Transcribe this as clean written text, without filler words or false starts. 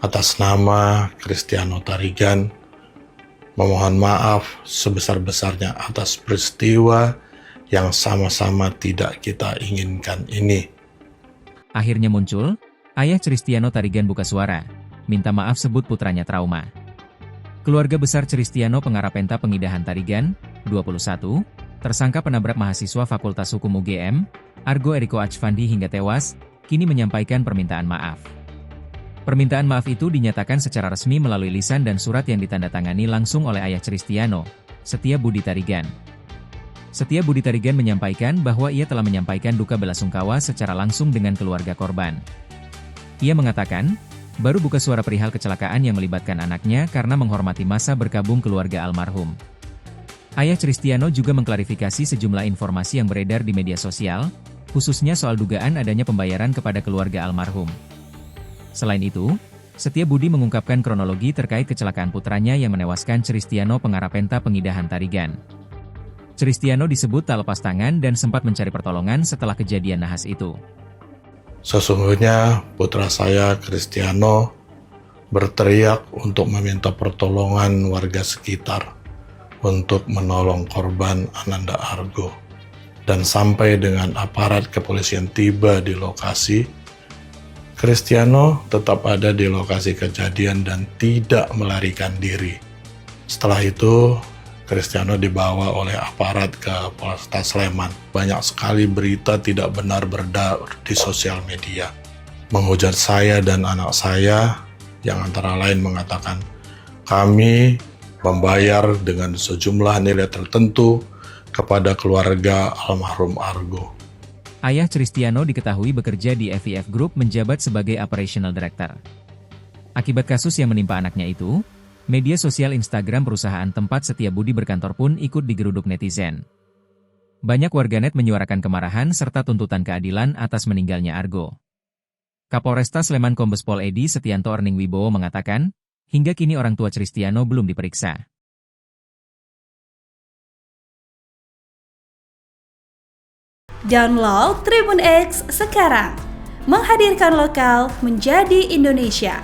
Atas nama Kristiano Tarigan, memohon maaf sebesar-besarnya atas peristiwa yang sama-sama tidak kita inginkan ini. Akhirnya muncul, ayah Kristiano Tarigan buka suara, minta maaf sebut putranya trauma. Keluarga besar Kristiano Pengarapenta Pengidahan Tarigan, 21, tersangka penabrak mahasiswa Fakultas Hukum UGM, Argo Eriko Achvandi hingga tewas, kini menyampaikan permintaan maaf. Permintaan maaf itu dinyatakan secara resmi melalui lisan dan surat yang ditandatangani langsung oleh ayah Kristiano, Setia Budi Tarigan. Setia Budi Tarigan menyampaikan bahwa ia telah menyampaikan duka belasungkawa secara langsung dengan keluarga korban. Ia mengatakan, baru buka suara perihal kecelakaan yang melibatkan anaknya karena menghormati masa berkabung keluarga almarhum. Ayah Kristiano juga mengklarifikasi sejumlah informasi yang beredar di media sosial, khususnya soal dugaan adanya pembayaran kepada keluarga almarhum. Selain itu, Setia Budi mengungkapkan kronologi terkait kecelakaan putranya yang menewaskan Kristiano Pengarapenta Pengidahan Tarigan. Kristiano disebut tak lepas tangan dan sempat mencari pertolongan setelah kejadian nahas itu. Sesungguhnya putra saya Kristiano berteriak untuk meminta pertolongan warga sekitar untuk menolong korban Ananda Argo. Dan sampai dengan aparat kepolisian tiba di lokasi, Kristiano tetap ada di lokasi kejadian dan tidak melarikan diri. Setelah itu, Kristiano dibawa oleh aparat ke Polresta Sleman. Banyak sekali berita tidak benar beredar di sosial media, menghujat saya dan anak saya, yang antara lain mengatakan kami membayar dengan sejumlah nilai tertentu kepada keluarga almarhum Argo. Ayah Kristiano diketahui bekerja di FIF Group menjabat sebagai Operational Director. Akibat kasus yang menimpa anaknya itu, media sosial Instagram perusahaan tempat Setia Budi berkantor pun ikut digeruduk netizen. Banyak warganet menyuarakan kemarahan serta tuntutan keadilan atas meninggalnya Argo. Kapolresta Sleman Kombes Pol Edi Setianto Erning Wibowo mengatakan, hingga kini orang tua Kristiano belum diperiksa. Download Tribun X sekarang, menghadirkan lokal menjadi Indonesia.